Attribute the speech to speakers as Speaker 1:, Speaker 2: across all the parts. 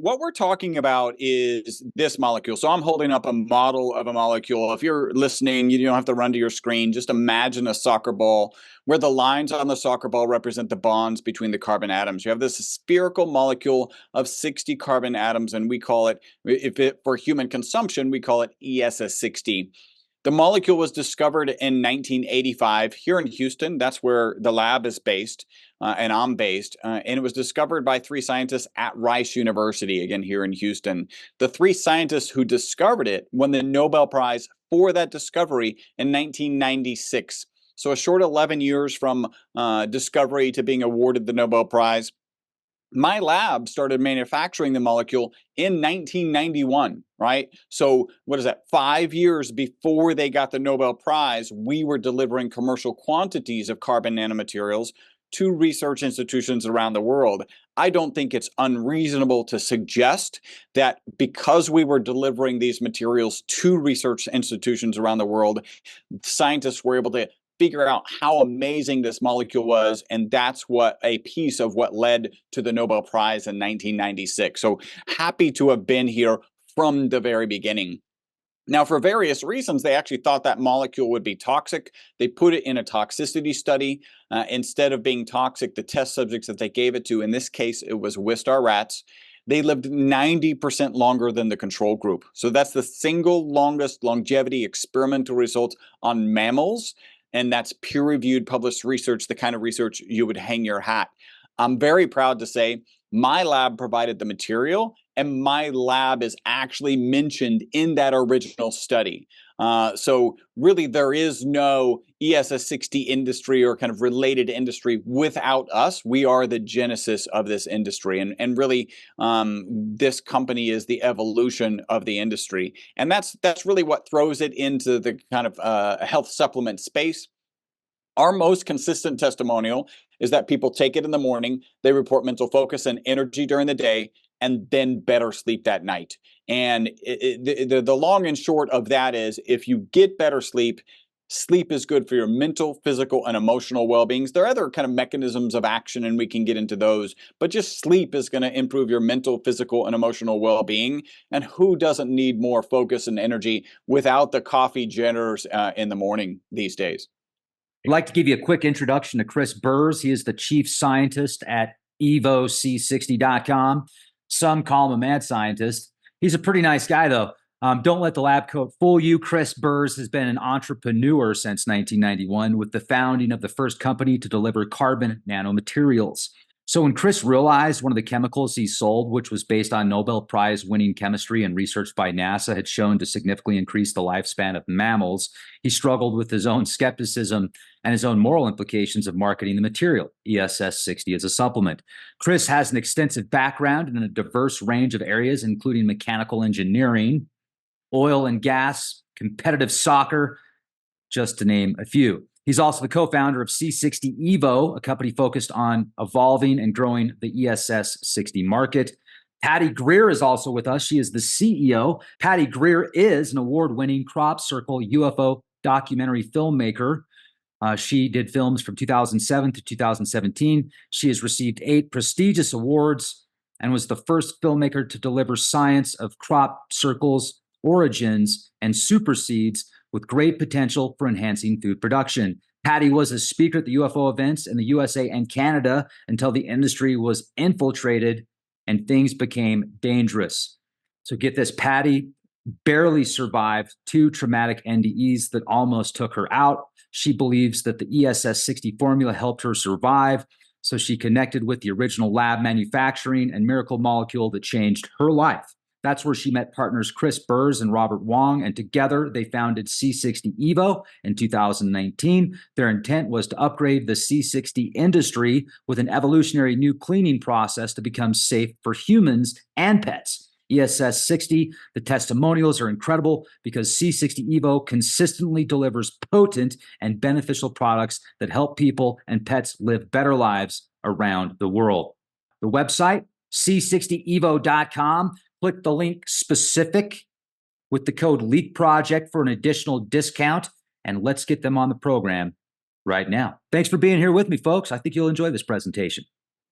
Speaker 1: what we're talking about is this molecule. So I'm holding up a model of a molecule. If you're listening, you don't have to run to your screen. Just imagine a soccer ball where the lines on the soccer ball represent the bonds between the carbon atoms. You have this spherical molecule of 60 carbon atoms, and we call it, for human consumption, we call it ESS60. The molecule was discovered in 1985 here in Houston. That's where the lab is based, and I'm based. And it was discovered by three scientists at Rice University, again, here in Houston. The three scientists who discovered it won the Nobel Prize for that discovery in 1996. So a short 11 years from discovery to being awarded the Nobel Prize. My lab started manufacturing the molecule in 1991, right? So what is that? 5 years before they got the Nobel Prize, we were delivering commercial quantities of carbon nanomaterials to research institutions around the world. I don't think it's unreasonable to suggest that because we were delivering these materials to research institutions around the world, scientists were able to figure out how amazing this molecule was, and that's what a piece of what led to the Nobel Prize in 1996. So happy to have been here from the very beginning. Now, for various reasons, they actually thought that molecule would be toxic. They put it in a toxicity study. Instead of being toxic, the test subjects that they gave it to, in this case, it was Wistar rats. They lived 90% longer than the control group. So that's the single longest longevity experimental result on mammals. And that's peer-reviewed, published research, the kind of research you would hang your hat. I'm very proud to say my lab provided the material, and my lab is actually mentioned in that original study. So really, there is no ESS60 industry or kind of related industry without us. We are the genesis of this industry. And really, this company is the evolution of the industry. And that's really what throws it into the kind of health supplement space. Our most consistent testimonial is that people take it in the morning, they report mental focus and energy during the day, and then better sleep that night. And the long and short of that is, if you get better sleep, sleep is good for your mental, physical, and emotional well-being. There are other kind of mechanisms of action, and we can get into those, but just sleep is going to improve your mental, physical, and emotional well-being. And who doesn't need more focus and energy without the coffee jitters in the morning these days?
Speaker 2: I'd like to give you a quick introduction to Chris Burrs. He is the chief scientist at EVOC60.com. Some call him a mad scientist. He's a pretty nice guy, though. Don't let the lab coat fool you. Chris Burrs has been an entrepreneur since 1991 with the founding of the first company to deliver carbon nanomaterials. So when Chris realized one of the chemicals he sold, which was based on Nobel Prize winning chemistry and research by NASA, had shown to significantly increase the lifespan of mammals, he struggled with his own skepticism and his own moral implications of marketing the material, ESS60, as a supplement. Chris has an extensive background in a diverse range of areas, including mechanical engineering, oil and gas, competitive soccer, just to name a few. He's also the co-founder of C60 Evo, a company focused on evolving and growing the ESS60 market. Patty Greer is also with us. She is the CEO. Patty Greer is an award-winning crop circle UFO documentary filmmaker. She did films from 2007 to 2017. She has received 8 prestigious awards and was the first filmmaker to deliver science of crop circles, origins, and superseeds with great potential for enhancing food production. Patty was a speaker at the UFO events in the USA and Canada until the industry was infiltrated and things became dangerous. So get this, Patty barely survived 2 traumatic NDEs that almost took her out. She believes that the ESS60 formula helped her survive, so she connected with the original lab manufacturing and miracle molecule that changed her life. That's where she met partners Chris Burrs and Robert Wong, and together they founded C60 Evo in 2019. Their intent was to upgrade the C60 industry with an evolutionary new cleaning process to become safe for humans and pets. ESS60, the testimonials are incredible because C60 Evo consistently delivers potent and beneficial products that help people and pets live better lives around the world. The website, c60evo.com. Click the link specific with the code LEAK for an additional discount, and let's get them on the program right now. Thanks for being here with me, folks. I think you'll enjoy this presentation.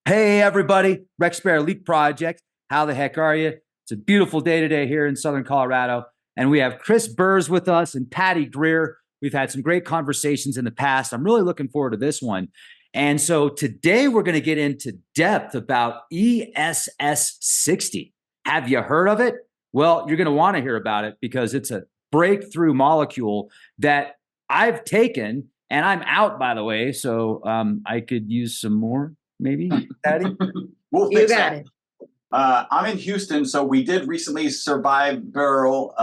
Speaker 2: Hey, everybody. Rex Bear Leak Project. How the heck are you? It's a beautiful day today here in Southern Colorado. And we have Chris Burrs with us and Patty Greer. We've had some great conversations in the past. I'm really looking forward to this one. And so today we're going to get into depth about ESS60. Have you heard of it? Well, you're going to want to hear about it because it's a breakthrough molecule that I've taken, and I'm out, by the way. So I could use some more, maybe, Patty?
Speaker 1: We'll fix that. I'm in Houston, so we did recently survive Beryl.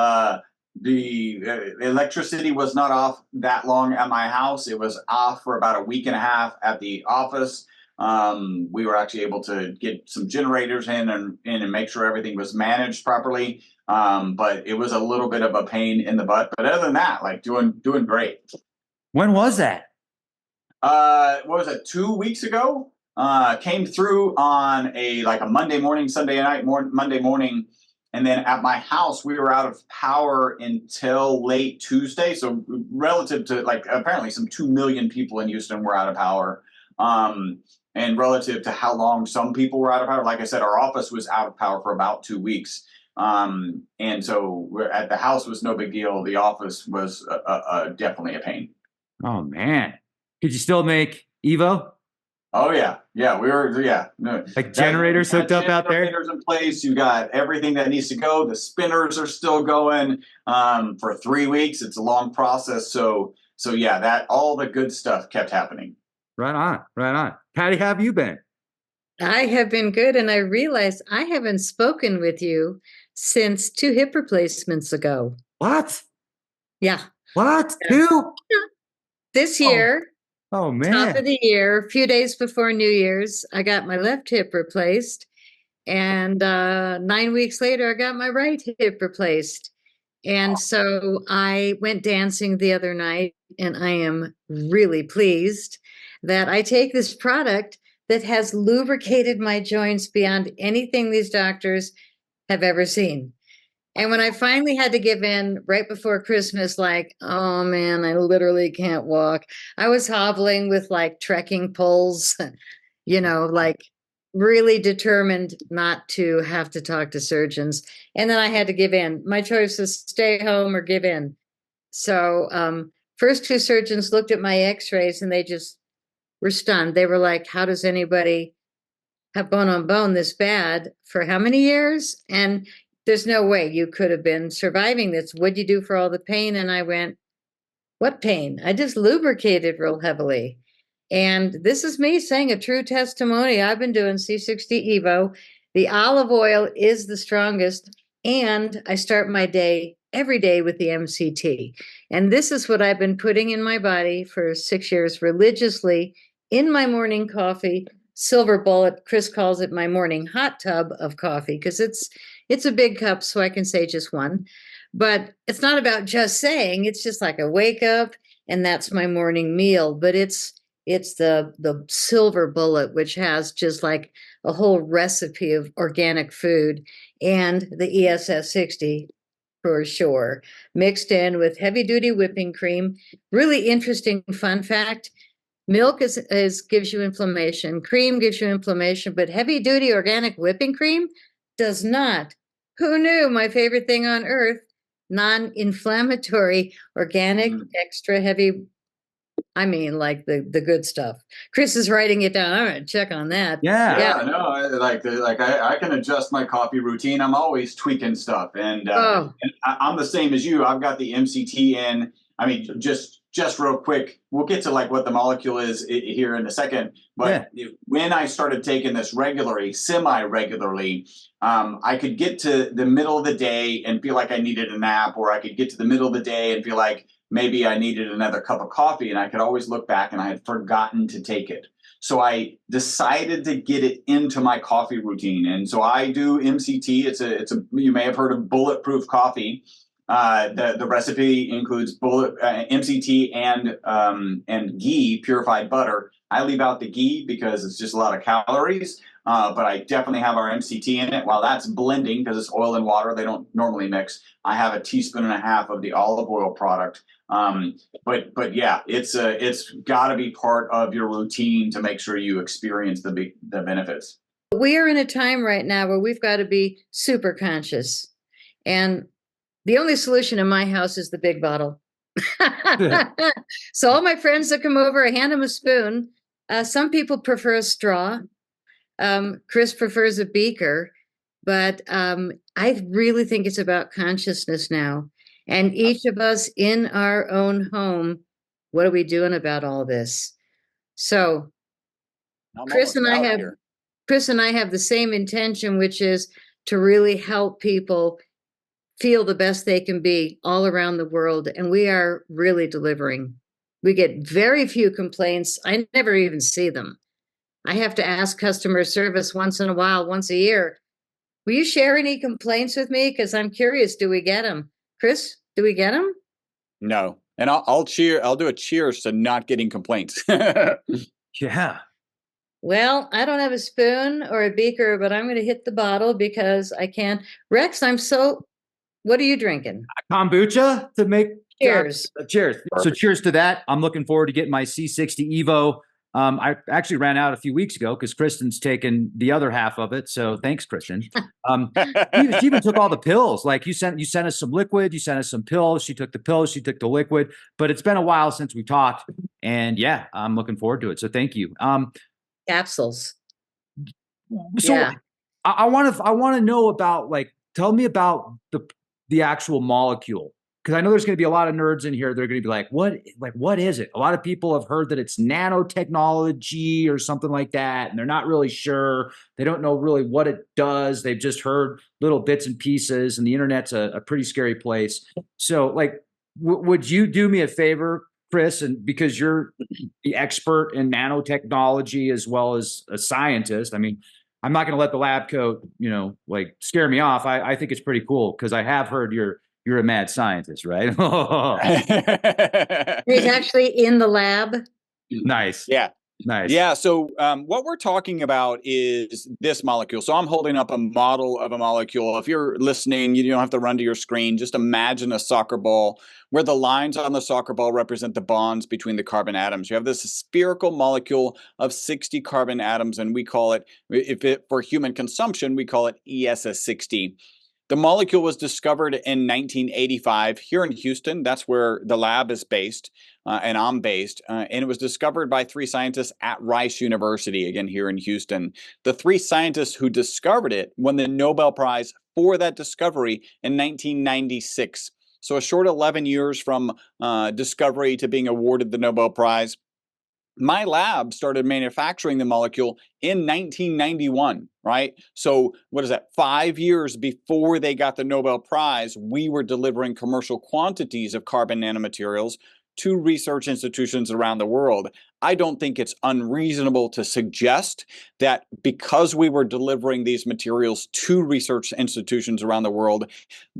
Speaker 1: The electricity was not off that long at my house. It was off for about a week and a half at the office. We were actually able to get some generators in and make sure everything was managed properly. But it was a little bit of a pain in the butt. But other than that, like doing great.
Speaker 2: When was that?
Speaker 1: What was it? 2 weeks ago? Came through on a Monday morning, Monday morning. And then at my house, we were out of power until late Tuesday. So relative to apparently some 2 million people in Houston were out of power. And relative to how long some people were out of power, like I said, our office was out of power for about 2 weeks. And so at the house was no big deal. The office was definitely a pain.
Speaker 2: Oh, man. Could you still make Evo?
Speaker 1: Oh, yeah. Yeah, we were, yeah. No,
Speaker 2: like generators hooked up out there?
Speaker 1: Generators in place. You got everything that needs to go. The spinners are still going for 3 weeks. It's a long process. So yeah, that all the good stuff kept happening.
Speaker 2: Right on, right on. Patty, how have you been?
Speaker 3: I have been good, and I realized I haven't spoken with you since 2 hip replacements ago.
Speaker 2: What?
Speaker 3: Yeah.
Speaker 2: What? 2?
Speaker 3: This year.
Speaker 2: Oh, man.
Speaker 3: Top of the year, a few days before New Year's, I got my left hip replaced. And 9 weeks later, I got my right hip replaced. And so I went dancing the other night, and I am really pleased that I take this product that has lubricated my joints beyond anything these doctors have ever seen. And when I finally had to give in right before Christmas, like, oh man, I literally can't walk. I was hobbling with trekking poles, really determined not to have to talk to surgeons. And then I had to give in. My choice was stay home or give in. So first 2 surgeons looked at my x-rays and they just were stunned. They were like, how does anybody have bone on bone this bad for how many years? And there's no way you could have been surviving this. What'd you do for all the pain? And I went, what pain? I just lubricated real heavily. And this is me saying a true testimony. I've been doing C60 Evo. The olive oil is the strongest. And I start my day every day with the MCT. And this is what I've been putting in my body for 6 years religiously in my morning coffee. Silver bullet, Chris calls it my morning hot tub of coffee because it's a big cup, so I can say just one. But it's not about just saying. It's just like a wake up, and that's my morning meal. But it's the silver bullet, which has just like a whole recipe of organic food, and the ESS60 for sure, mixed in with heavy-duty whipping cream. Really interesting fun fact. Milk gives you inflammation. Cream gives you inflammation, but heavy-duty organic whipping cream does not. Who knew? My favorite thing on earth, non-inflammatory, organic, extra heavy. I mean, like the good stuff. Chris is writing it down. I'm gonna check on that.
Speaker 1: Yeah. No, I can adjust my coffee routine. I'm always tweaking stuff, and I'm the same as you. I've got the MCT in. I mean, just real quick, we'll get to what the molecule is here in a second. But when I started taking this semi-regularly, I could get to the middle of the day and feel like I needed a nap, or I could get to the middle of the day and feel like maybe I needed another cup of coffee, and I could always look back and I had forgotten to take it. So I decided to get it into my coffee routine. And so I do MCT. It's a you may have heard of bulletproof coffee. The recipe includes MCT and ghee, purified butter. I leave out the ghee because it's just a lot of calories, but I definitely have our MCT in it. While that's blending because it's oil and water, they don't normally mix. I have a teaspoon and a half of the olive oil product. But yeah, it's got to be part of your routine to make sure you experience the benefits.
Speaker 3: We are in a time right now where we've got to be super conscious. And the only solution in my house is the big bottle. So all my friends that come over, I hand them a spoon. Some people prefer a straw. Chris prefers a beaker, but I really think it's about consciousness now. And each of us in our own home, what are we doing about all this? So
Speaker 1: I'm
Speaker 3: Chris
Speaker 1: almost
Speaker 3: and I
Speaker 1: out
Speaker 3: have
Speaker 1: here.
Speaker 3: Chris and I have the same intention, which is to really help people feel the best they can be all around the world. And we are really delivering. We get very few complaints. I never even see them. I have to ask customer service once in a while, once a year. Will you share any complaints with me? Because I'm curious, do we get them? Chris, do we get them?
Speaker 1: No. And I'll cheer. I'll do a cheers to not getting complaints.
Speaker 2: Yeah.
Speaker 3: Well, I don't have a spoon or a beaker, but I'm going to hit the bottle because I can. Rex, what are you drinking?
Speaker 2: Kombucha to make
Speaker 3: Cheers.
Speaker 2: cheers. So cheers to that. I'm looking forward to getting my C60 Evo. I actually ran out a few weeks ago because Kristen's taken the other half of it. So thanks, Kristen. She even took all the pills. Like you sent us some liquid, you sent us some pills. She took the pills, she took the liquid. But it's been a while since we talked, and yeah, I'm looking forward to it. So thank you.
Speaker 3: Capsules.
Speaker 2: So
Speaker 3: Yeah.
Speaker 2: I want to know about, like, tell me about the actual molecule, because I know there's going to be a lot of nerds in here. They're going to be like, what is it? A lot of people have heard that it's nanotechnology or something like that, and they're not really sure. They don't know really what it does. They've just heard little bits and pieces, and the internet's a pretty scary place. So, like, would you do me a favor, Chris, and because you're the expert in nanotechnology as well as a scientist, I mean, I'm not going to let the lab coat, like scare me off. I think it's pretty cool because I have heard you're a mad scientist, right?
Speaker 3: He's actually in the lab.
Speaker 2: Nice.
Speaker 1: Yeah.
Speaker 2: Nice.
Speaker 1: Yeah. So what we're talking about is this molecule. So I'm holding up a model of a molecule. If you're listening, you don't have to run to your screen. Just imagine a soccer ball where the lines on the soccer ball represent the bonds between the carbon atoms. You have this spherical molecule of 60 carbon atoms, and we call it, for human consumption, we call it ESS60. The molecule was discovered in 1985 here in Houston. That's where the lab is based, and I'm based. And it was discovered by 3 scientists at Rice University, again, here in Houston. The 3 scientists who discovered it won the Nobel Prize for that discovery in 1996. So a short 11 years from discovery to being awarded the Nobel Prize. My lab started manufacturing the molecule in 1991, right? So what is that? 5 years before they got the Nobel Prize, we were delivering commercial quantities of carbon nanomaterials to research institutions around the world. I don't think it's unreasonable to suggest that because we were delivering these materials to research institutions around the world,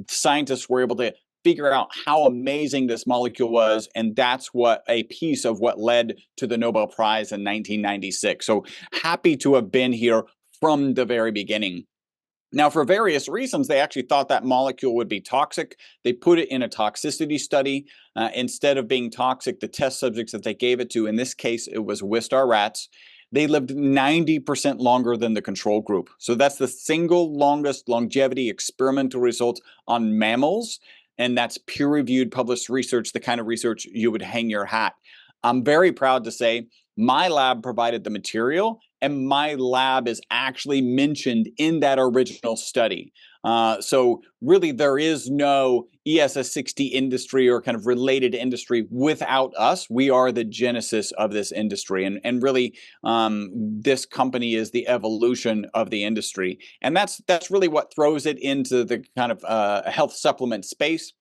Speaker 1: scientists were able to figure out how amazing this molecule was, and that's what a piece of what led to the Nobel Prize in 1996. So happy to have been here from the very beginning. Now, for various reasons, they actually thought that molecule would be toxic. They put it in a toxicity study. Instead of being toxic, the test subjects that they gave it to, in this case, it was Wistar rats, they lived 90% longer than the control group. So that's the single longest longevity experimental result on mammals. And that's peer-reviewed, published research, the kind of research you would hang your hat. I'm very proud to say my lab provided the material, and my lab is actually mentioned in that original study. So really, there is no ESS60 industry or kind of related industry without us. We are the genesis of this industry. And really, this company is the evolution of the industry. And that's really what throws it into the kind of health supplement space.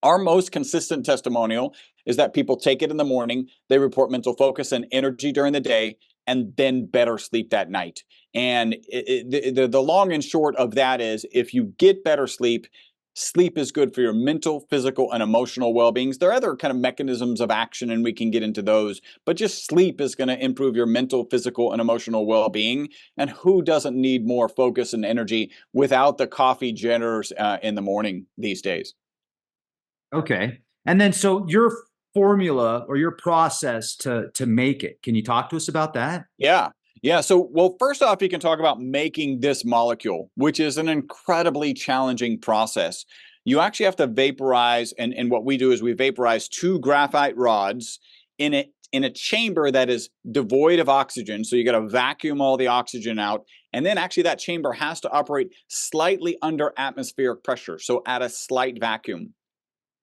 Speaker 1: Our most consistent testimonial is that people take it in the morning, they report mental focus and energy during the day, and then better sleep that night. And the long and short of that is, if you get better sleep, sleep is good for your mental, physical, and emotional well-being. There are other kind of mechanisms of action, and we can get into those, but just sleep is going to improve your mental, physical, and emotional well-being. And who doesn't need more focus and energy without the coffee jitters in the morning these days?
Speaker 2: Okay. And then, so your formula or your process to make it, can you talk to us about that?
Speaker 1: Yeah. Yeah, so, well, first off, you can talk about making this molecule, which is an incredibly challenging process. You actually have to vaporize, and what we do is we vaporize 2 graphite rods in a chamber that is devoid of oxygen. So you got to vacuum all the oxygen out. And then actually that chamber has to operate slightly under atmospheric pressure, so at a slight vacuum.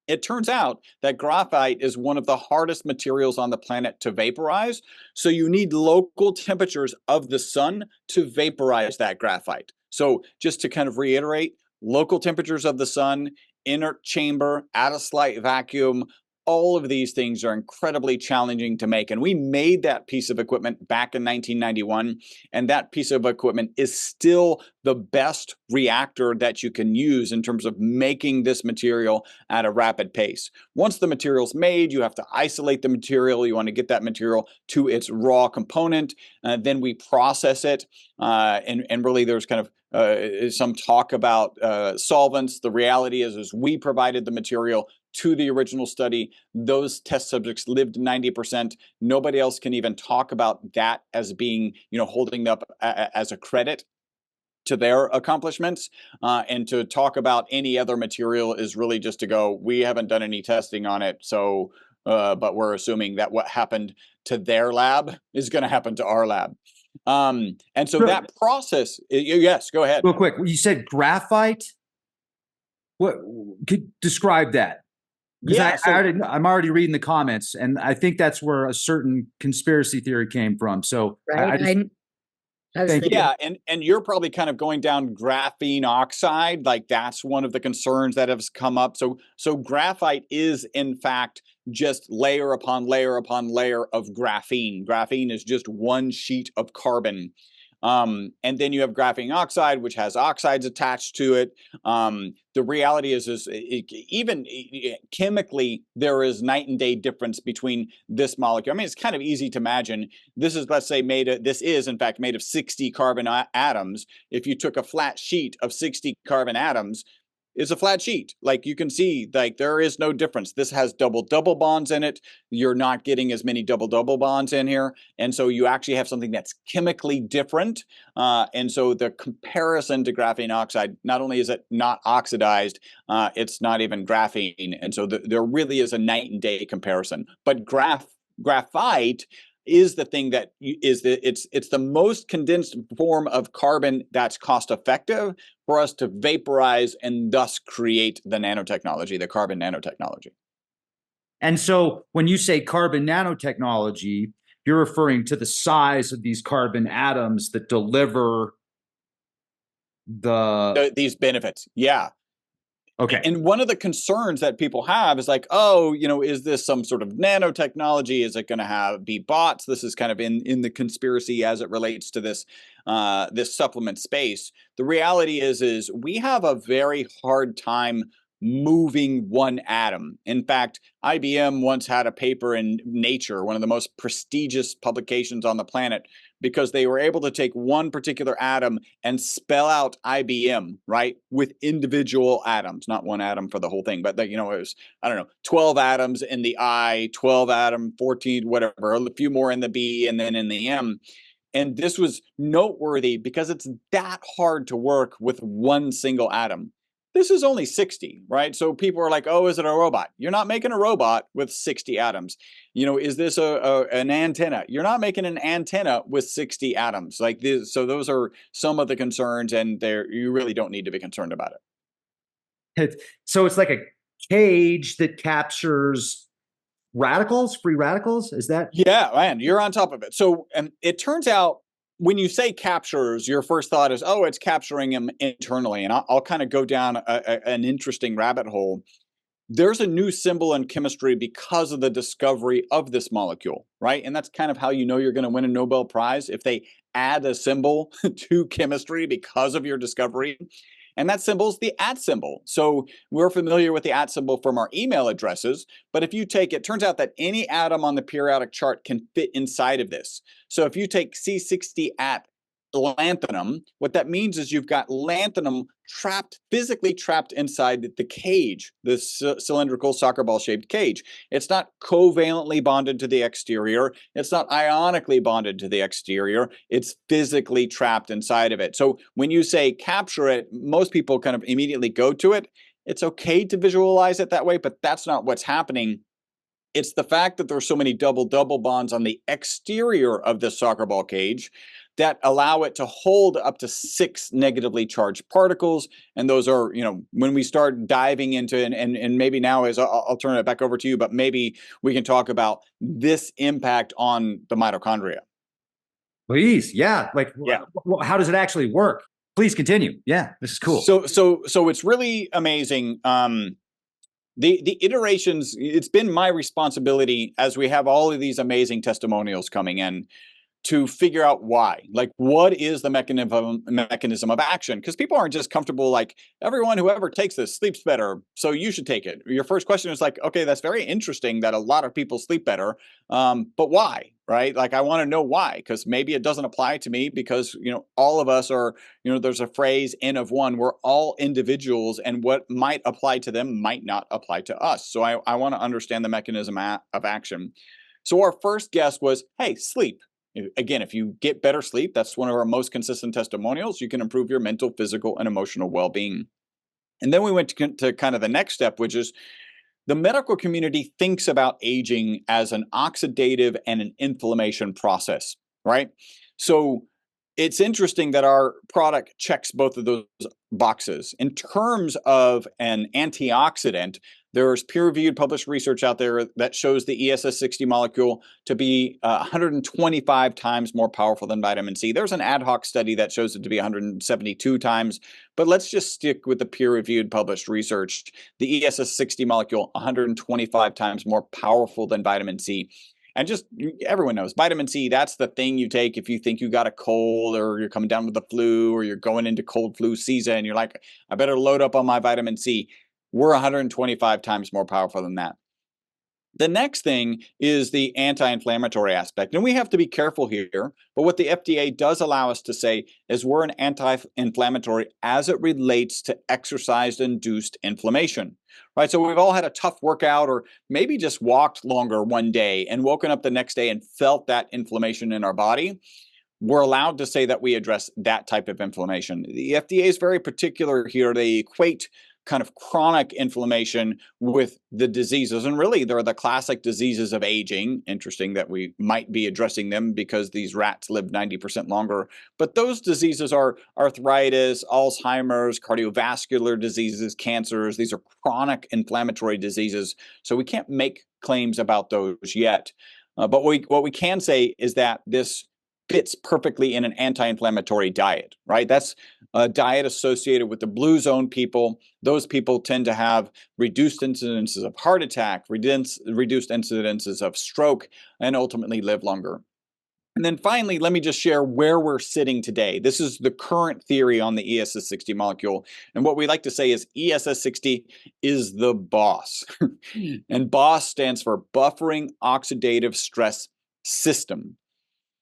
Speaker 1: It turns out that graphite is one of the hardest materials on the planet to vaporize. So you need local temperatures of the sun to vaporize that graphite. So just to kind of reiterate, local temperatures of the sun, inert chamber at a slight vacuum, all of these things are incredibly challenging to make. And we made that piece of equipment back in 1991. And that piece of equipment is still the best reactor that you can use in terms of making this material at a rapid pace. Once the material's made, you have to isolate the material. You want to get that material to its raw component. Then we process it. And really there's kind of some talk about solvents. The reality is we provided the material to the original study. Those test subjects lived 90%. Nobody else can even talk about that as being, holding up as a credit to their accomplishments. And to talk about any other material is really just to go, we haven't done any testing on it. So, but we're assuming that what happened to their lab is going to happen to our lab. And so that process, yes, go ahead.
Speaker 2: Real quick, you said graphite. What could describe that? Because I'm already reading the comments, and I think that's where a certain conspiracy theory came from. So,
Speaker 3: right,
Speaker 1: and you're probably kind of going down graphene oxide, like that's one of the concerns that has come up. So graphite is in fact just layer upon layer upon layer of graphene. Graphene is just one sheet of carbon. And then you have graphene oxide, which has oxides attached to it. The reality is even chemically, there is night and day difference between this molecule. I mean, it's kind of easy to imagine. This is, let's say, this is in fact made of 60 carbon atoms. If you took a flat sheet of 60 carbon atoms, it's a flat sheet. Like you can see, like there is no difference. This has double bonds in it. You're not getting as many double bonds in here. And so you actually have something that's chemically different. And so the comparison to graphene oxide, not only is it not oxidized, it's not even graphene. And so there really is a night and day comparison. But graphite is the thing that it's the most condensed form of carbon that's cost effective for us to vaporize and thus create the nanotechnology, the carbon nanotechnology.
Speaker 2: And so when you say carbon nanotechnology, you're referring to the size of these carbon atoms that deliver
Speaker 1: these benefits. Yeah.
Speaker 2: Okay.
Speaker 1: And one of the concerns that people have is like, oh, is this some sort of nanotechnology? Is it going to be bots? This is kind of in the conspiracy as it relates to this this supplement space. The reality is we have a very hard time moving one atom. In fact, IBM once had a paper in Nature, one of the most prestigious publications on the planet, because they were able to take one particular atom and spell out IBM, right, with individual atoms, not one atom for the whole thing, but it was, 12 atoms in the I, 12 atom, 14, whatever, a few more in the B, and then in the M. And this was noteworthy because it's that hard to work with one single atom. This is only 60, right? So people are like, oh, is it a robot? You're not making a robot with 60 atoms. Is this an antenna? You're not making an antenna with 60 atoms. Like this, so those are some of the concerns, and you really don't need to be concerned about
Speaker 2: it. So it's like a cage that captures free radicals? Is that?
Speaker 1: Yeah, man, you're on top of it. So it turns out, when you say captures, your first thought is, oh, it's capturing them internally. And I'll kind of go down an interesting rabbit hole. There's a new symbol in chemistry because of the discovery of this molecule, right? And that's kind of how you know you're going to win a Nobel Prize, if they add a symbol to chemistry because of your discovery. And that symbol is the @ symbol. So we're familiar with the @ symbol from our email addresses, but if you take, it turns out that any atom on the periodic chart can fit inside of this. So if you take C60 @ lanthanum. What that means is you've got lanthanum physically trapped inside the cage, this cylindrical soccer ball shaped cage. It's not covalently bonded to the exterior. It's not ionically bonded to the exterior. It's physically trapped inside of it. So when you say capture it, most people kind of immediately go to it. It's okay to visualize it that way, but that's not what's happening. It's the fact that there's so many double-double bonds on the exterior of this soccer ball cage that allow it to hold up to 6 negatively charged particles. And those are, when we start diving into, and maybe now I'll turn it back over to you, but maybe we can talk about this impact on the mitochondria.
Speaker 2: Please. Yeah.
Speaker 1: Yeah.
Speaker 2: How does it actually work? Please continue. Yeah, this is cool.
Speaker 1: So it's really amazing. The iterations, it's been my responsibility as we have all of these amazing testimonials coming in to figure out why. Like, what is the mechanism of action? Because people aren't just comfortable, like, whoever takes this sleeps better, so you should take it. Your first question is like, okay, that's very interesting that a lot of people sleep better, but why, right? Like, I want to know why, because maybe it doesn't apply to me because, all of us are, there's a phrase, N of one, we're all individuals, and what might apply to them might not apply to us. So I want to understand the mechanism of action. So our first guess was, hey, sleep. Again, if you get better sleep, that's one of our most consistent testimonials. You can improve your mental, physical, and emotional well-being. And then we went to kind of the next step, which is the medical community thinks about aging as an oxidative and an inflammation process, right? So it's interesting that our product checks both of those boxes. In terms of an antioxidant, there's peer-reviewed published research out there that shows the ESS60 molecule to be 125 times more powerful than vitamin C. There's an ad hoc study that shows it to be 172 times, but let's just stick with the peer-reviewed published research. The ESS60 molecule, 125 times more powerful than vitamin C. And just everyone knows vitamin C, that's the thing you take if you think you got a cold or you're coming down with the flu or you're going into cold flu season. You're like, I better load up on my vitamin C. We're 125 times more powerful than that. The next thing is the anti-inflammatory aspect. And we have to be careful here, but what the FDA does allow us to say is we're an anti-inflammatory as it relates to exercise-induced inflammation, right? So we've all had a tough workout or maybe just walked longer one day and woken up the next day and felt that inflammation in our body. We're allowed to say that we address that type of inflammation. The FDA is very particular here. They equate kind of chronic inflammation with the diseases. And really, they're the classic diseases of aging. Interesting that we might be addressing them because these rats live 90% longer. But those diseases are arthritis, Alzheimer's, cardiovascular diseases, cancers. These are chronic inflammatory diseases. So we can't make claims about those yet. But what we can say is that this fits perfectly in an anti-inflammatory diet, right? That's a diet associated with the blue zone people. Those people tend to have reduced incidences of heart attack, reduced incidences of stroke, and ultimately live longer. And then finally, let me just share where we're sitting today. This is the current theory on the ESS60 molecule. And what we like to say is ESS60 is the boss. And BOSS stands for Buffering Oxidative Stress System.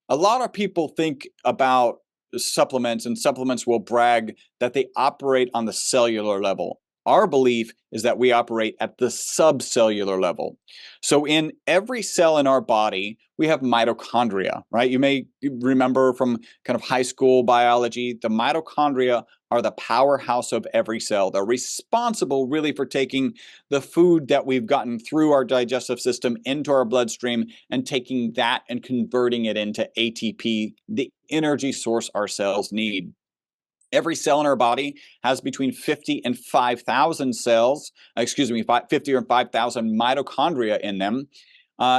Speaker 1: A lot of people think about supplements, and supplements will brag that they operate on the cellular level. Our belief is that we operate at the subcellular level. So in every cell in our body, we have mitochondria, right? You may remember from kind of high school biology, the mitochondria are the powerhouse of every cell. They're responsible really for taking the food that we've gotten through our digestive system into our bloodstream and taking that and converting it into ATP, the energy source our cells need. Every cell in our body has between 50 and 5,000 cells, 50 or 5,000 mitochondria in them.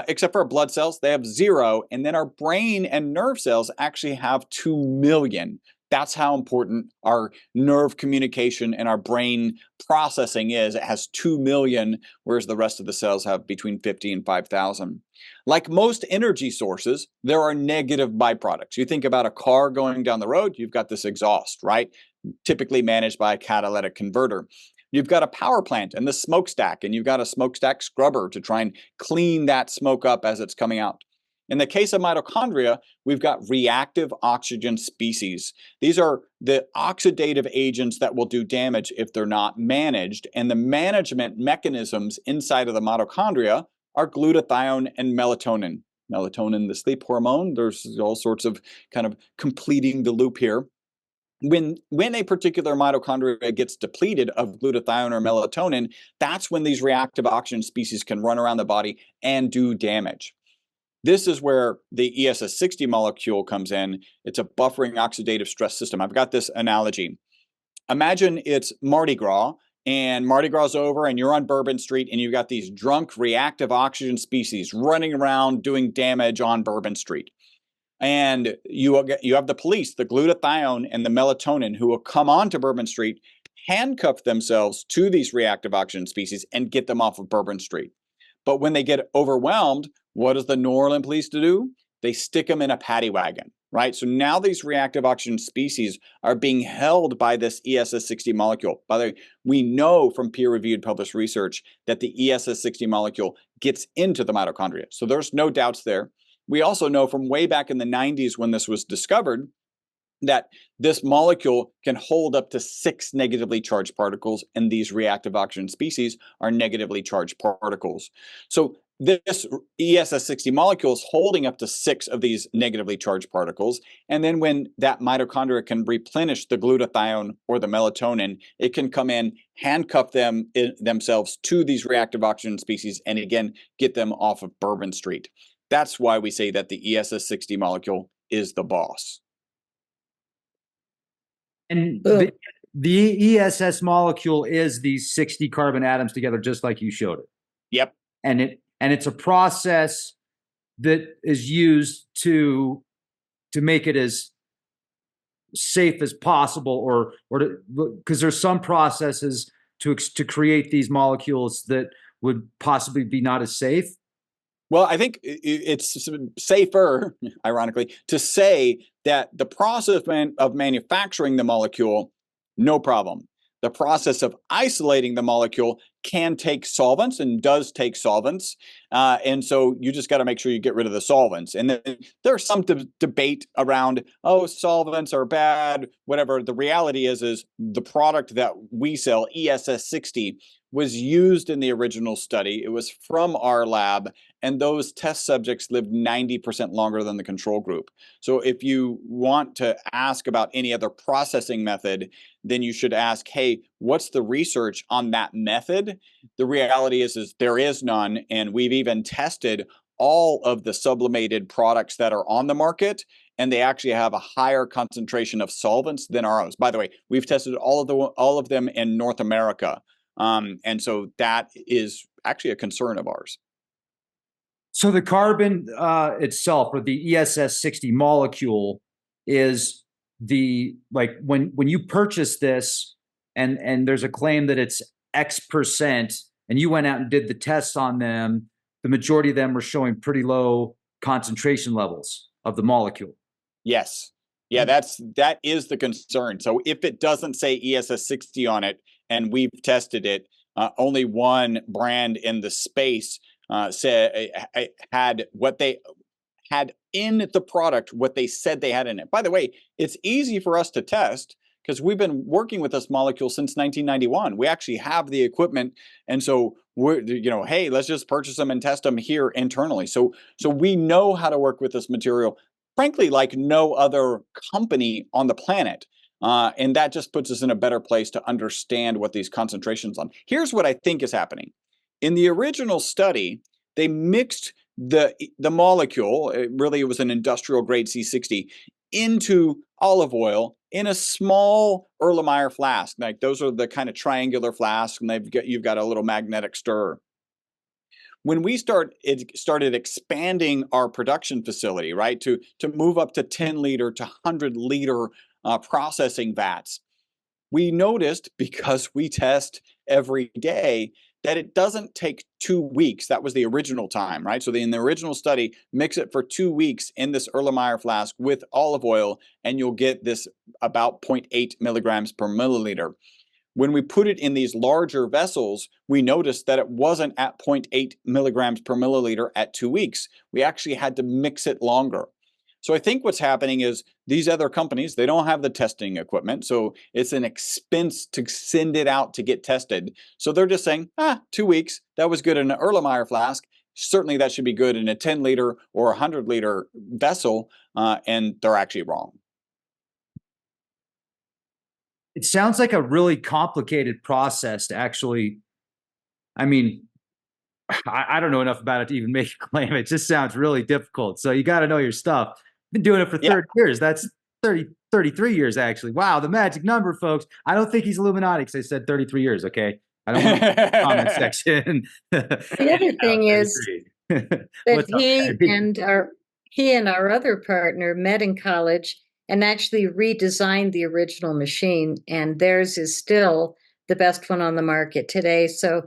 Speaker 1: Except for our blood cells, they have 0. And then our brain and nerve cells actually have 2 million. That's how important our nerve communication and our brain processing is. It has 2 million, whereas the rest of the cells have between 50 and 5,000. Like most energy sources, there are negative byproducts. You think about a car going down the road, you've got this exhaust, right? Typically managed by a catalytic converter. You've got a power plant and the smokestack, and you've got a smokestack scrubber to try and clean that smoke up as it's coming out. In the case of mitochondria, we've got reactive oxygen species. These are the oxidative agents that will do damage if they're not managed. And the management mechanisms inside of the mitochondria are glutathione and melatonin. Melatonin, the sleep hormone, there's all sorts of kind of completing the loop here. When a particular mitochondria gets depleted of glutathione or melatonin, that's when these reactive oxygen species can run around the body and do damage. This is where the ESS60 molecule comes in. It's a buffering oxidative stress system. I've got this analogy. Imagine it's Mardi Gras, and Mardi Gras is over, and you're on Bourbon Street, and you've got these drunk reactive oxygen species running around doing damage on Bourbon Street. And you have the police, the glutathione and the melatonin, who will come onto Bourbon Street, handcuff themselves to these reactive oxygen species, and get them off of Bourbon Street. But when they get overwhelmed, what does the New Orleans police do? They stick them in a paddy wagon, right? So now these reactive oxygen species are being held by this ESS60 molecule. By the way, we know from peer-reviewed published research that the ESS60 molecule gets into the mitochondria. So there's no doubts there. We also know from way back in the 90s when this was discovered that this molecule can hold up to 6 negatively charged particles, and these reactive oxygen species are negatively charged particles. So this ESS60 molecule is holding up to 6 of these negatively charged particles, and then when that mitochondria can replenish the glutathione or the melatonin, it can come in, handcuff themselves to these reactive oxygen species, and again, get them off of Bourbon Street. That's why we say that the ESS60 molecule is the boss.
Speaker 2: And the ESS molecule is these 60 carbon atoms together, just like you showed it.
Speaker 1: Yep.
Speaker 2: And it's a process that is used to make it as safe as possible, or because there's some processes to create these molecules that would possibly be not as safe.
Speaker 1: Well, I think it's safer, ironically, to say that the process of manufacturing the molecule, no problem. The process of isolating the molecule can take solvents and does take solvents. And so you just got to make sure you get rid of the solvents. And then there's some debate around, oh, solvents are bad, whatever. The reality is the product that we sell, ESS60, was used in the original study. It was from our lab, and those test subjects lived 90% longer than the control group. So if you want to ask about any other processing method, then you should ask, hey, what's the research on that method? The reality is there is none, and we've even tested all of the sublimated products that are on the market, and they actually have a higher concentration of solvents than ours. By the way, we've tested all of them in North America. And so that is actually a concern of ours.
Speaker 2: So the carbon itself, or the ESS60 molecule, is when you purchase this, and there's a claim that it's X%, and you went out and did the tests on them, the majority of them were showing pretty low concentration levels of the molecule.
Speaker 1: Yes. Yeah, that is the concern. So if it doesn't say ESS60 on it, and we've tested it, only one brand in the space said had what they had in the product, what they said they had in it. By the way, it's easy for us to test because we've been working with this molecule since 1991. We actually have the equipment, and so we're, hey, let's just purchase them and test them here internally. So we know how to work with this material, frankly, like no other company on the planet. And that just puts us in a better place to understand what these concentrations are. Here's what I think is happening. In the original study, they mixed the molecule, it was an industrial grade C60, into olive oil in a small Erlenmeyer flask. Like those are the kind of triangular flasks, and you've got a little magnetic stirrer. When we started expanding our production facility, right, to move up to 10 liter to 100 liter processing vats, we noticed, because we test every day, that it doesn't take 2 weeks. That was the original time, right? So in the original study, mix it for 2 weeks in this Erlenmeyer flask with olive oil, and you'll get this about 0.8 milligrams per milliliter. When we put it in these larger vessels, we noticed that it wasn't at 0.8 milligrams per milliliter at 2 weeks. We actually had to mix it longer. So I think what's happening is these other companies, they don't have the testing equipment. So it's an expense to send it out to get tested. So they're just saying, 2 weeks, that was good in an Erlenmeyer flask. Certainly that should be good in a 10-liter or 100-liter vessel. And they're actually wrong.
Speaker 2: It sounds like a really complicated process to actually, I mean, I don't know enough about it to even make a claim. It just sounds really difficult. So you got to know your stuff. Been doing it for 30 years. That's 33 years, actually. Wow, the magic number, folks. I don't think he's Illuminati because I said 33 years, okay? I don't want to comment section.
Speaker 3: The other thing is that he and our other partner met in college and actually redesigned the original machine, and theirs is still the best one on the market today. So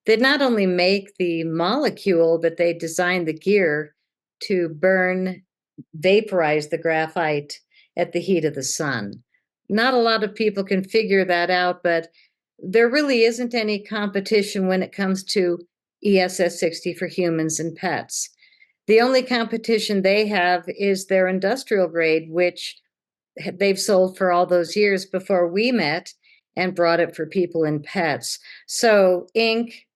Speaker 3: they not only make the molecule, but they designed the gear to vaporize the graphite at the heat of the sun. Not a lot of people can figure that out, but there really isn't any competition when it comes to ESS60 for humans and pets. The only competition they have is their industrial grade, which they've sold for all those years before we met and brought it for people and pets. So ink,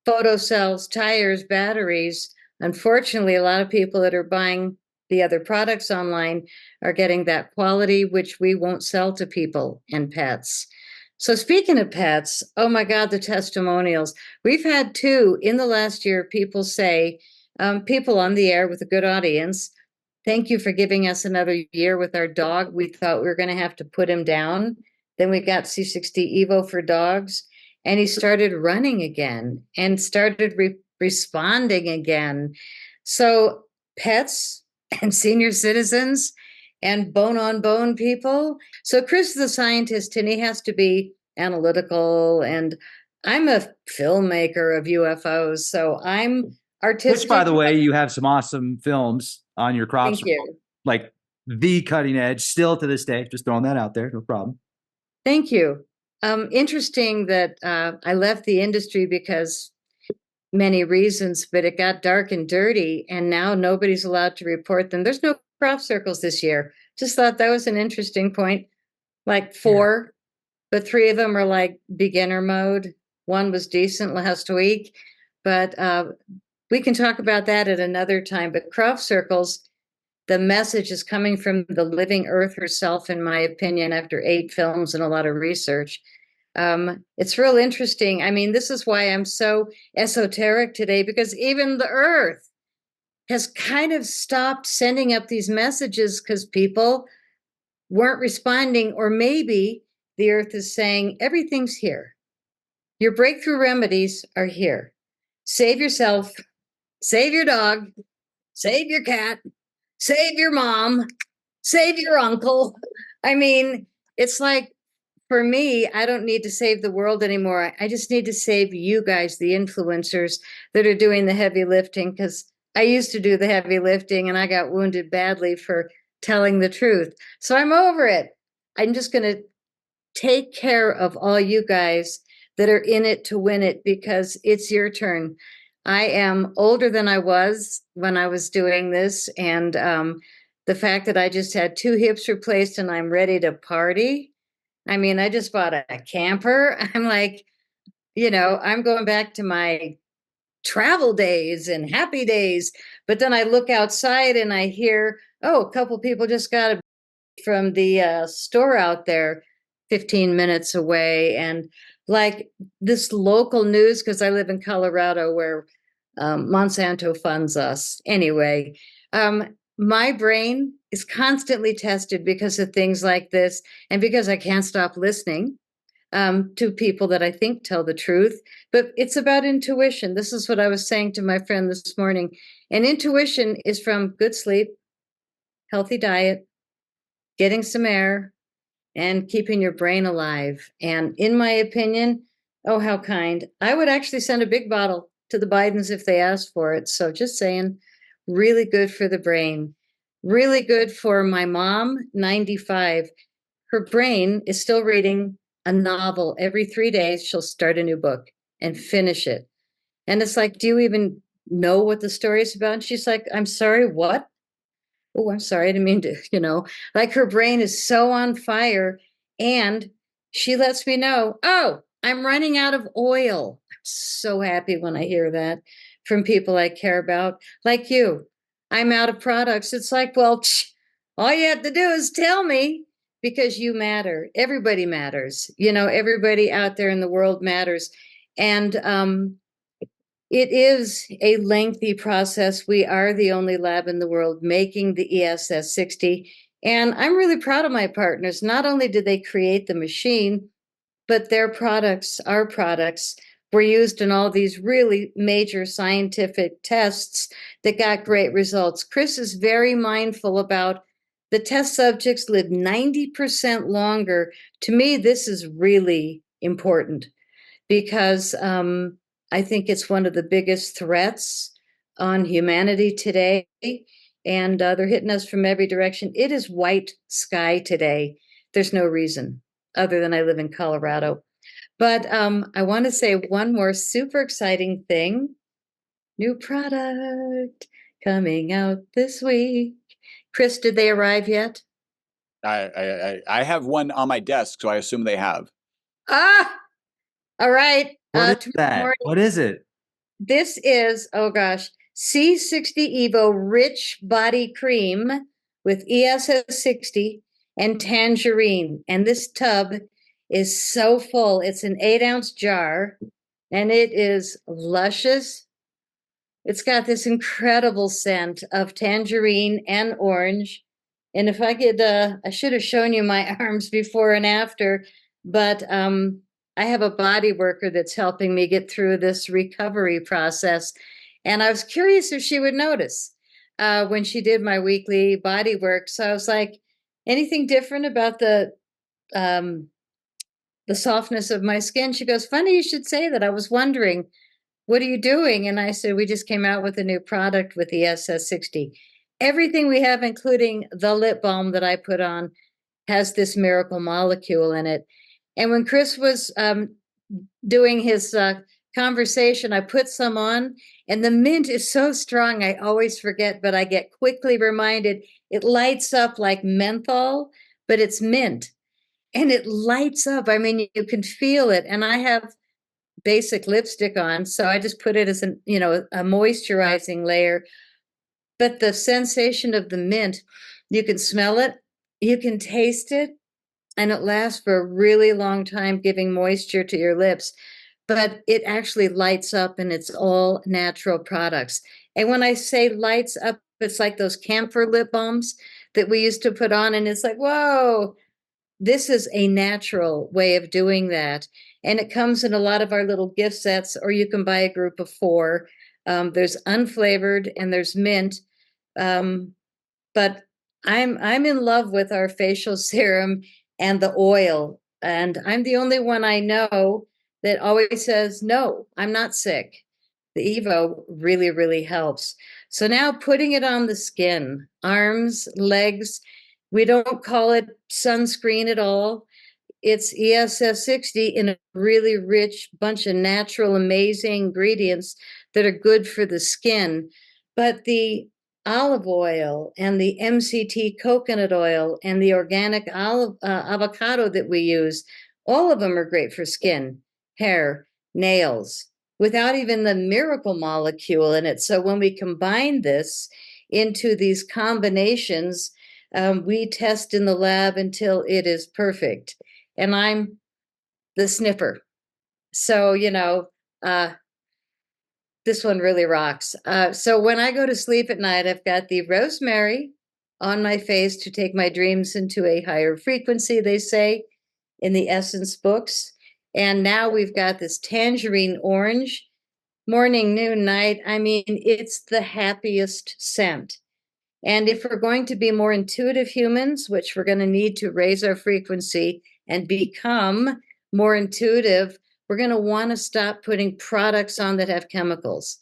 Speaker 3: photocells, tires, batteries, unfortunately, a lot of people that are buying the other products online are getting that quality, which we won't sell to people and pets. So speaking of pets, oh my God, the testimonials. We've had 2 in the last year. People say, people on the air with a good audience, thank you for giving us another year with our dog. We thought we were going to have to put him down. Then we got C60 Evo for dogs, and he started running again and started responding again. So pets and senior citizens and bone-on-bone people. So Chris is a scientist, and he has to be analytical, and I'm a filmmaker of UFOs, so I'm artistic.
Speaker 2: Which, by the way, you have some awesome films on your crop
Speaker 3: Thank
Speaker 2: circle,
Speaker 3: you.
Speaker 2: like the cutting edge, still to this day. Just throwing that out there, no problem.
Speaker 3: Thank you. Interesting that I left the industry because many reasons, but it got dark and dirty, and now nobody's allowed to report them. There's no crop circles this year. Just thought that was an interesting point. Like 4, but 3 of them are like beginner mode. 1 was decent last week, but we can talk about that at another time. But crop circles, the message is coming from the living earth herself, in my opinion, after 8 films and a lot of research. It's real interesting. I mean, this is why I'm so esoteric today, because even the earth has kind of stopped sending up these messages because people weren't responding, or maybe the earth is saying, everything's here. Your breakthrough remedies are here. Save yourself, save your dog, save your cat, save your mom, save your uncle. I mean, it's like, for me, I don't need to save the world anymore. I just need to save you guys, the influencers that are doing the heavy lifting, because I used to do the heavy lifting and I got wounded badly for telling the truth. So I'm over it. I'm just going to take care of all you guys that are in it to win it, because it's your turn. I am older than I was when I was doing this, and the fact that I just had 2 hips replaced and I'm ready to party. I mean, I just bought a camper. I'm like, I'm going back to my travel days and happy days. But then I look outside and I hear, oh, a couple people just got it from the store out there 15 minutes away. And like this local news, because I live in Colorado where Monsanto funds us. Anyway, my brain is constantly tested because of things like this, and because I can't stop listening to people that I think tell the truth. But it's about intuition. This is what I was saying to my friend this morning. And intuition is from good sleep, healthy diet, getting some air, and keeping your brain alive. And in my opinion, oh, how kind. I would actually send a big bottle to the Bidens if they asked for it. So just saying, really good for the brain. Really good for my mom, 95. Her brain is still reading a novel every 3 days. She'll start a new book and finish it. And it's like, do you even know what the story is about? And she's like, I'm sorry, what? Oh, I'm sorry. I didn't mean to, like her brain is so on fire. And she lets me know, oh, I'm running out of oil. I'm so happy when I hear that from people I care about, like you. I'm out of products. It's like, well, all you have to do is tell me because you matter. Everybody matters. Everybody out there in the world matters. And it is a lengthy process. We are the only lab in the world making the ESS60. And I'm really proud of my partners. Not only did they create the machine, but their products, our products, were used in all these really major scientific tests that got great results. Chris is very mindful about the test subjects live 90% longer. To me, this is really important because I think it's one of the biggest threats on humanity today. And they're hitting us from every direction. It is white sky today. There's no reason other than I live in Colorado. But I want to say one more super exciting thing. New product coming out this week. Chris, did they arrive yet?
Speaker 1: I have one on my desk, so I assume they have.
Speaker 3: Ah, all right.
Speaker 2: What is that?
Speaker 3: Morning.
Speaker 2: What is it?
Speaker 3: This is, oh gosh, C60 Evo Rich Body Cream with ESS60 and tangerine. And this tub is so full. It's an 8-ounce jar and it is luscious. It's got this incredible scent of tangerine and orange. And if I could, I should have shown you my arms before and after, but I have a body worker that's helping me get through this recovery process. And I was curious if she would notice when she did my weekly body work. So I was like, anything different about the softness of my skin? She goes, funny you should say that. I was wondering, what are you doing? And I said, we just came out with a new product with the ESS60. Everything we have, including the lip balm that I put on, has this miracle molecule in it. And when Chris was doing his conversation, I put some on, and the mint is so strong, I always forget, but I get quickly reminded. It lights up like menthol, but it's mint. And it lights up. I mean, you can feel it. And I have basic lipstick on, so I just put it as a moisturizing layer. But the sensation of the mint, you can smell it, you can taste it, and it lasts for a really long time, giving moisture to your lips. But it actually lights up, and it's all natural products. And when I say lights up, it's like those camphor lip balms that we used to put on, and it's like, whoa, this is a natural way of doing that. And it comes in a lot of our little gift sets, or you can buy a group of 4. There's unflavored and there's mint. But I'm in love with our facial serum and the oil. And I'm the only one I know that always says, no, I'm not sick. The Evo really, really helps. So now putting it on the skin, arms, legs, we don't call it sunscreen at all. It's ESS60 in a really rich bunch of natural, amazing ingredients that are good for the skin. But the olive oil and the MCT coconut oil and the organic avocado that we use, all of them are great for skin, hair, nails, without even the miracle molecule in it. So when we combine this into these combinations, we test in the lab until it is perfect. And I'm the sniffer. So, this one really rocks. So when I go to sleep at night, I've got the rosemary on my face to take my dreams into a higher frequency, they say in the Essence books. And now we've got this tangerine orange, morning, noon, night. I mean, it's the happiest scent. And if we're going to be more intuitive humans, which we're going to need to raise our frequency and become more intuitive, we're going to want to stop putting products on that have chemicals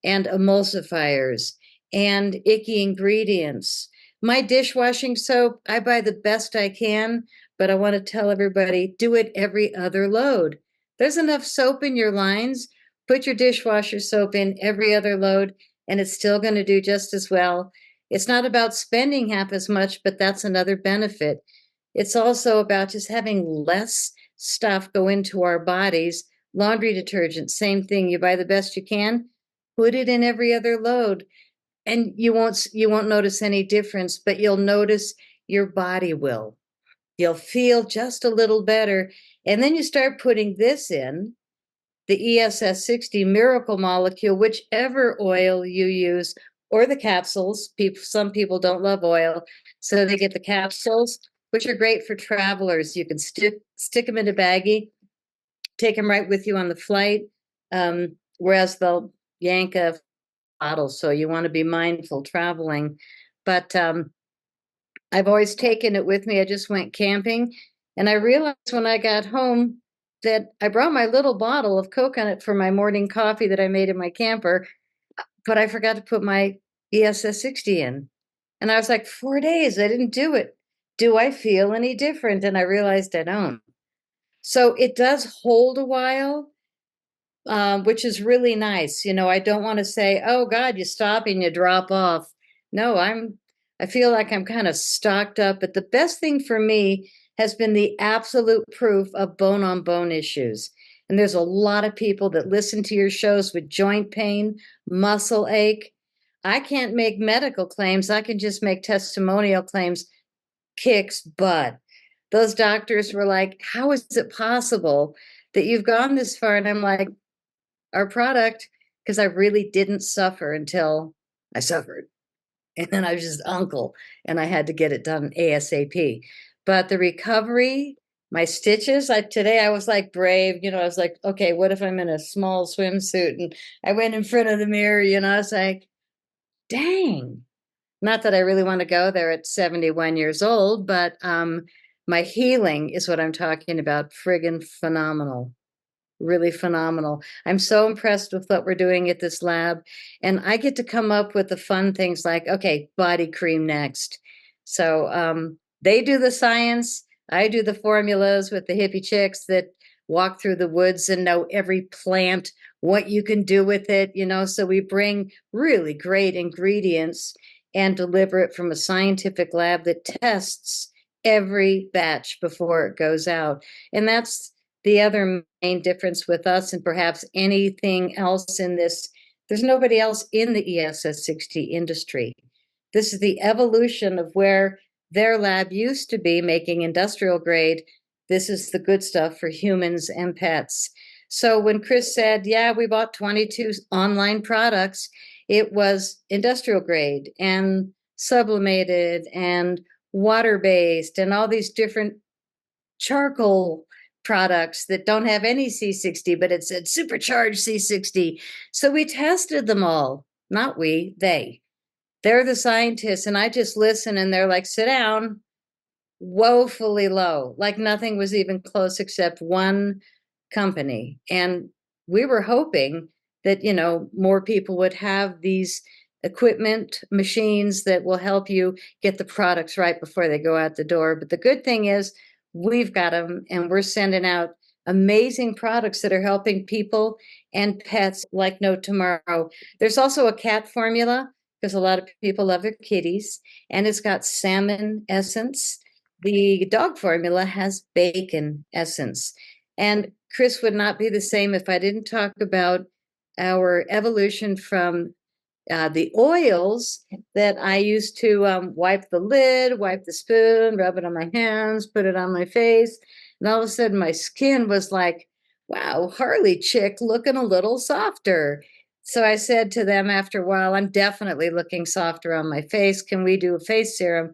Speaker 3: and emulsifiers and icky ingredients. My dishwashing soap, I buy the best I can, but I want to tell everybody, do it every other load. There's enough soap in your lines. Put your dishwasher soap in every other load, and it's still going to do just as well. It's not about spending half as much, but that's another benefit. It's also about just having less stuff go into our bodies. Laundry detergent, same thing. You buy the best you can, put it in every other load, and you won't notice any difference, but you'll notice your body will. You'll feel just a little better. And then you start putting this in, the ESS60 miracle molecule, whichever oil you use, or the capsules. Some people don't love oil, so they get the capsules, which are great for travelers. You can stick them in a baggie, take them right with you on the flight, whereas they'll yank a bottle, so you want to be mindful traveling. But I've always taken it with me. I just went camping, and I realized when I got home that I brought my little bottle of coconut for my morning coffee that I made in my camper, but I forgot to put my ESS60 in. And I was like, 4 days, I didn't do it. Do I feel any different? And I realized I don't. So it does hold a while, which is really nice. You know, I don't want to say, oh God, you stop and you drop off. No, I feel like I'm kind of stocked up. But the best thing for me has been the absolute proof of bone on bone issues. And there's a lot of people that listen to your shows with joint pain, muscle ache. I can't make medical claims. I can just make testimonial claims. Kicks butt. Those doctors were like, how is it possible that you've gone this far? And I'm like, our product, because I really didn't suffer until I suffered. And then I was just uncle, and I had to get it done ASAP. But the recovery, my stitches, today I was like brave, I was like, okay, what if I'm in a small swimsuit? And I went in front of the mirror, I was like, dang. Not that I really want to go there at 71 years old, but my healing is what I'm talking about. Friggin' phenomenal. Really phenomenal. I'm so impressed with what we're doing at this lab. And I get to come up with the fun things like, okay, body cream next. So they do the science. I do the formulas with the hippie chicks that walk through the woods and know every plant, what you can do with it, So we bring really great ingredients and deliver it from a scientific lab that tests every batch before it goes out. And that's the other main difference with us and perhaps anything else in this. There's nobody else in the ESS60 industry. This is the evolution of where their lab used to be making industrial grade. This is the good stuff for humans and pets. So when Chris said, yeah, we bought 22 online products, it was industrial grade and sublimated and water-based and all these different charcoal products that don't have any C60, but it said supercharged C60. So we tested them all. Not we, they. They're the scientists, and I just listen, and they're like, sit down, woefully low, like nothing was even close except one company. And we were hoping that, more people would have these equipment, machines that will help you get the products right before they go out the door. But the good thing is we've got them, and we're sending out amazing products that are helping people and pets like no tomorrow. There's also a cat formula because a lot of people love their kitties, and it's got salmon essence. The dog formula has bacon essence. And Chris would not be the same if I didn't talk about our evolution from the oils that I used to wipe the lid, wipe the spoon, rub it on my hands, put it on my face. And all of a sudden my skin was like, wow, Harley chick looking a little softer. So I said to them after a while, I'm definitely looking softer on my face. Can we do a face serum?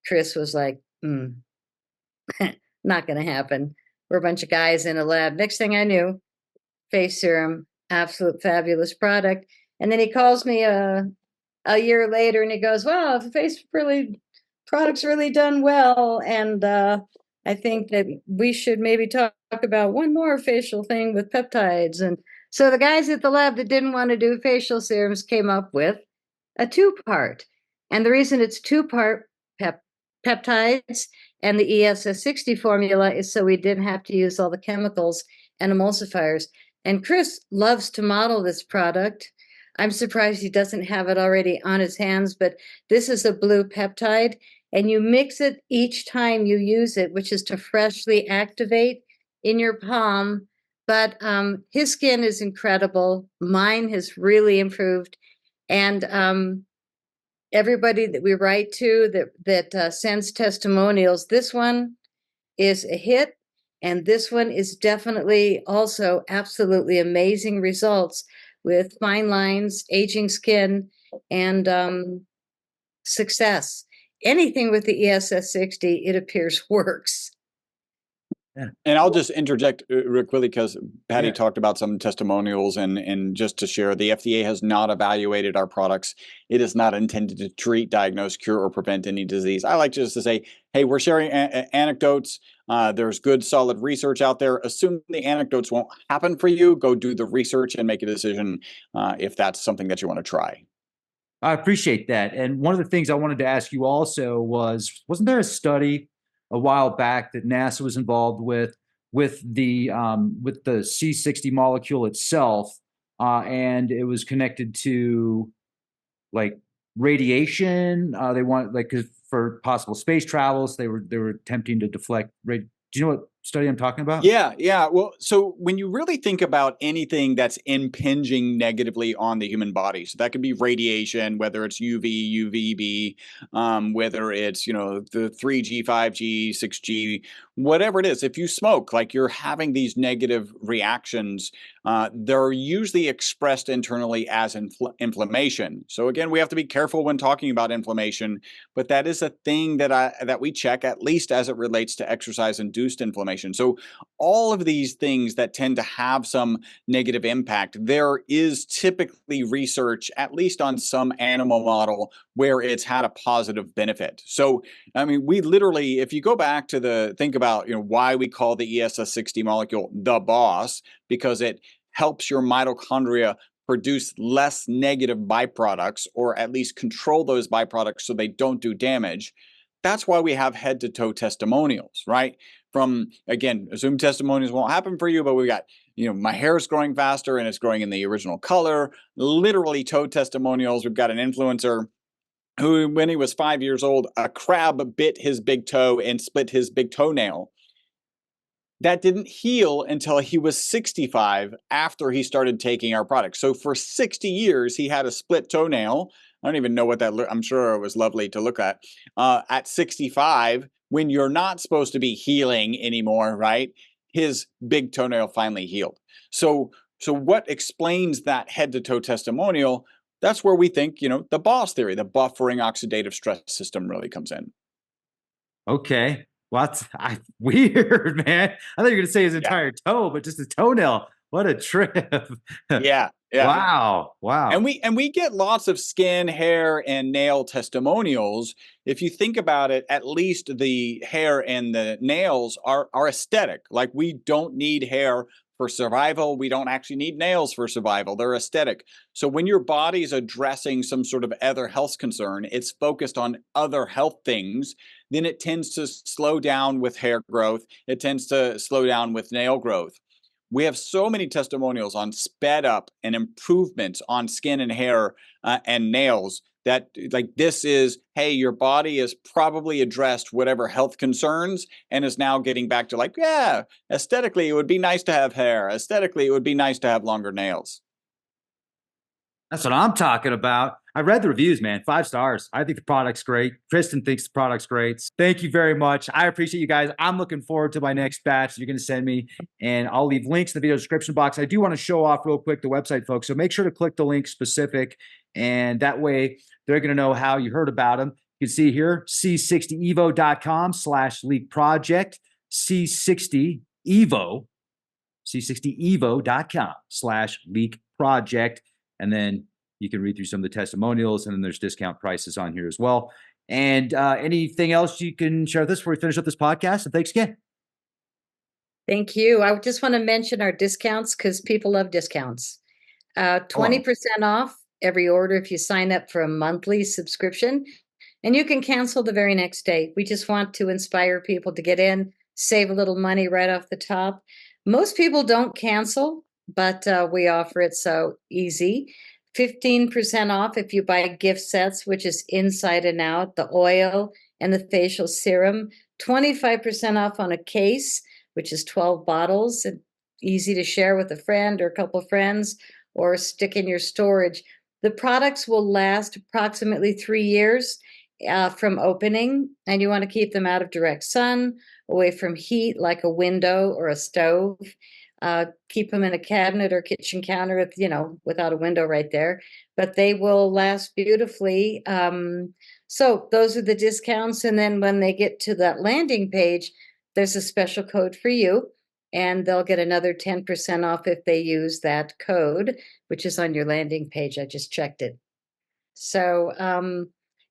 Speaker 3: Chris was like, not going to happen. We're a bunch of guys in a lab. Next thing I knew, face serum, absolute fabulous product. And then he calls me a year later and he goes, well, the face product's really done well. And I think that we should maybe talk about one more facial thing with peptides. And so the guys at the lab that didn't want to do facial serums came up with a 2-part. And the reason it's 2-part peptides, and the ESS60 formula is so we didn't have to use all the chemicals and emulsifiers. And Chris loves to model this product. I'm surprised he doesn't have it already on his hands, but this is a blue peptide, and you mix it each time you use it, which is to freshly activate in your palm. But his skin is incredible. Mine has really improved. And everybody that we write to that sends testimonials, this one is a hit. And this one is definitely also absolutely amazing results with fine lines, aging skin, and success. Anything with the ESS60, it appears, works.
Speaker 1: Yeah. And I'll just interject real quickly because Patty
Speaker 2: Yeah.
Speaker 1: talked about some testimonials and just to share, the FDA has not evaluated our products. It is not intended to treat, diagnose, cure, or prevent any disease. I like just to say, hey, we're sharing anecdotes. There's good, solid research out there. Assume the anecdotes won't happen for you. Go do the research and make a decision if that's something that you want to try.
Speaker 2: I appreciate that. And one of the things I wanted to ask you also was, wasn't there a study a while back that NASA was involved with the C60 molecule itself, and it was connected to like radiation? They want like for possible space travels, they were attempting to deflect. Do you know what study I'm talking about?
Speaker 1: Yeah. Well, so when you really think about anything that's impinging negatively on the human body, so that could be radiation, whether it's UV, UVB, whether it's, the 3G, 5G, 6G, whatever it is. If you smoke, like you're having these negative reactions, they're usually expressed internally as inflammation. So again, we have to be careful when talking about inflammation, but that is a thing that we check, at least as it relates to exercise-induced inflammation. So all of these things that tend to have some negative impact, there is typically research, at least on some animal model, where it's had a positive benefit. So, I mean, we literally, if you go back to think about, why we call the ESS60 molecule the boss, because it helps your mitochondria produce less negative byproducts, or at least control those byproducts so they don't do damage. That's why we have head-to-toe testimonials, right? From, again, assume testimonials won't happen for you, but we got, my hair is growing faster and it's growing in the original color. Literally toe testimonials. We've got an influencer who, when he was 5 years old, a crab bit his big toe and split his big toenail. That didn't heal until he was 65 after he started taking our product. So for 60 years, he had a split toenail. I don't even know what that I'm sure it was lovely to look at. At 65, when you're not supposed to be healing anymore, right? His big toenail finally healed. So what explains that head-to-toe testimonial? That's where we think, the boss theory, the buffering oxidative stress system really comes in.
Speaker 2: Okay. Well, that's weird, man. I thought you were going to say his entire toe, but just his toenail. What a trip.
Speaker 1: Yeah.
Speaker 2: Wow.
Speaker 1: And we get lots of skin, hair, and nail testimonials. If you think about it, at least the hair and the nails are aesthetic. Like, we don't need hair for survival. We don't actually need nails for survival. They're aesthetic. So when your body's addressing some sort of other health concern, it's focused on other health things, then it tends to slow down with hair growth. It tends to slow down with nail growth. We have so many testimonials on sped up and improvements on skin and hair and nails that, like, this is, hey, your body has probably addressed whatever health concerns and is now getting back to, like, yeah, aesthetically, it would be nice to have hair. Aesthetically, it would be nice to have longer nails.
Speaker 2: That's what I'm talking about. I read the reviews, man. 5 stars. I think the product's great. Kristen thinks the product's great. Thank you very much. I appreciate you guys. I'm looking forward to my next batch you're going to send me, and I'll leave links in the video description box. I do want to show off real quick the website, folks, so make sure to click the link specific, and that way they're going to know how you heard about them. You can see here, c60evo.com/leak project, c60evo, c60evo.com/leak project. And then you can read through some of the testimonials, and then there's discount prices on here as well. And anything else you can share with us before we finish up this podcast? And thanks again.
Speaker 3: Thank you. I just want to mention our discounts because people love discounts. 20% off every order if you sign up for a monthly subscription. And you can cancel the very next day. We just want to inspire people to get in, save a little money right off the top. Most people don't cancel, but we offer it so easy. 15% off if you buy gift sets, which is inside and out, the oil and the facial serum. 25% off on a case, which is 12 bottles, and easy to share with a friend or a couple of friends or stick in your storage. The products will last approximately 3 years from opening, and you want to keep them out of direct sun, away from heat like a window or a stove. Keep them in a cabinet or kitchen counter with, without a window right there, but they will last beautifully. So those are the discounts. And then when they get to that landing page, there's a special code for you, and they'll get another 10% off if they use that code, which is on your landing page. I just checked it. So,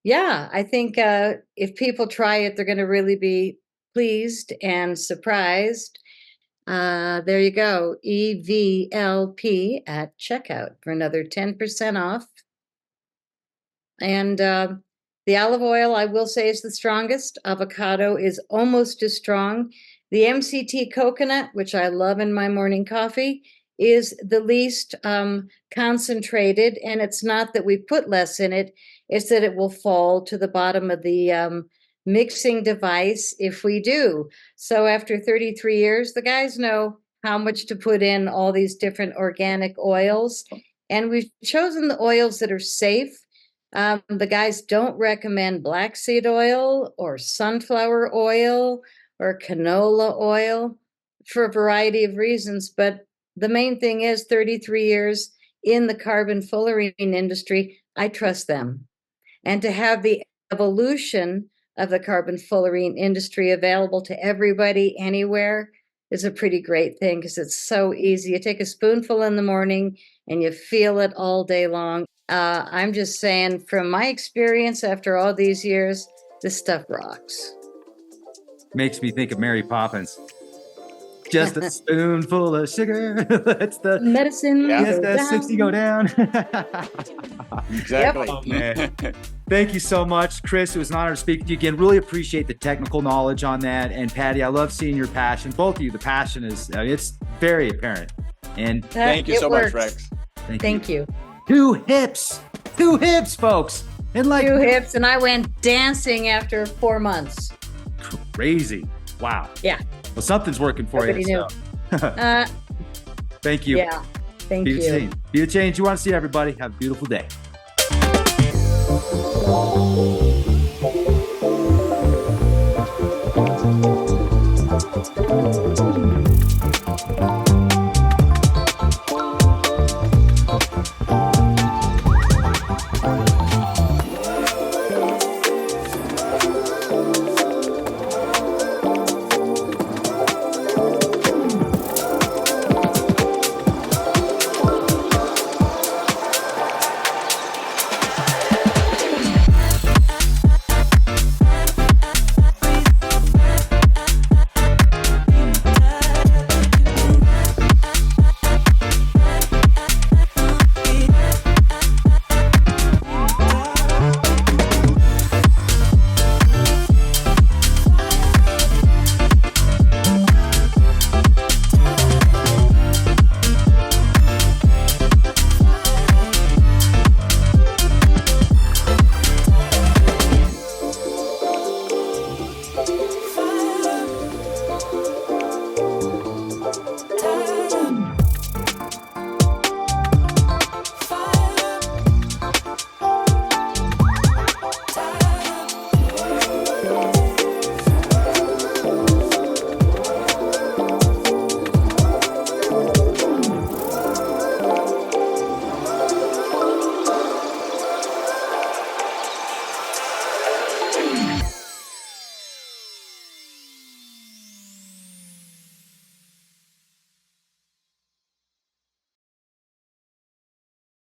Speaker 3: yeah, I think if people try it, they're going to really be pleased and surprised. There you go, EVLP at checkout for another 10% off. And the olive oil, I will say, is the strongest. Avocado is almost as strong. The MCT coconut, which I love in my morning coffee, is the least concentrated. And it's not that we put less in it, it's that it will fall to the bottom of the mixing device if we do. So after 33 years, the guys know how much to put in all these different organic oils. And we've chosen the oils that are safe. The guys don't recommend black seed oil or sunflower oil or canola oil for a variety of reasons. But the main thing is 33 years in the carbon fullerene industry, I trust them. And to have the evolution of the carbon fullerene industry available to everybody anywhere is a pretty great thing, because it's so easy. You take a spoonful in the morning and you feel it all day long. I'm just saying, from my experience after all these years, this stuff rocks.
Speaker 2: Makes me think of Mary Poppins. Just a spoonful of sugar. That's the
Speaker 3: medicine.
Speaker 2: ESS60 go down.
Speaker 1: Exactly.
Speaker 3: Yep.
Speaker 2: Oh, man. Thank you so much, Chris. It was an honor to speak to you again. Really appreciate the technical knowledge on that. And Patty, I love seeing your passion. Both of you, the passion is, it's very apparent. And
Speaker 1: thank you so much, Rex.
Speaker 3: Thank you.
Speaker 2: 2 hips, folks. And
Speaker 3: 2 hips, and I went dancing after 4 months.
Speaker 2: Crazy. Wow.
Speaker 3: Yeah.
Speaker 2: Well, something's working for
Speaker 3: Nobody
Speaker 2: you. So. Thank you.
Speaker 3: Yeah. Thank you.
Speaker 2: Be the change you want to see, everybody. Have a beautiful day.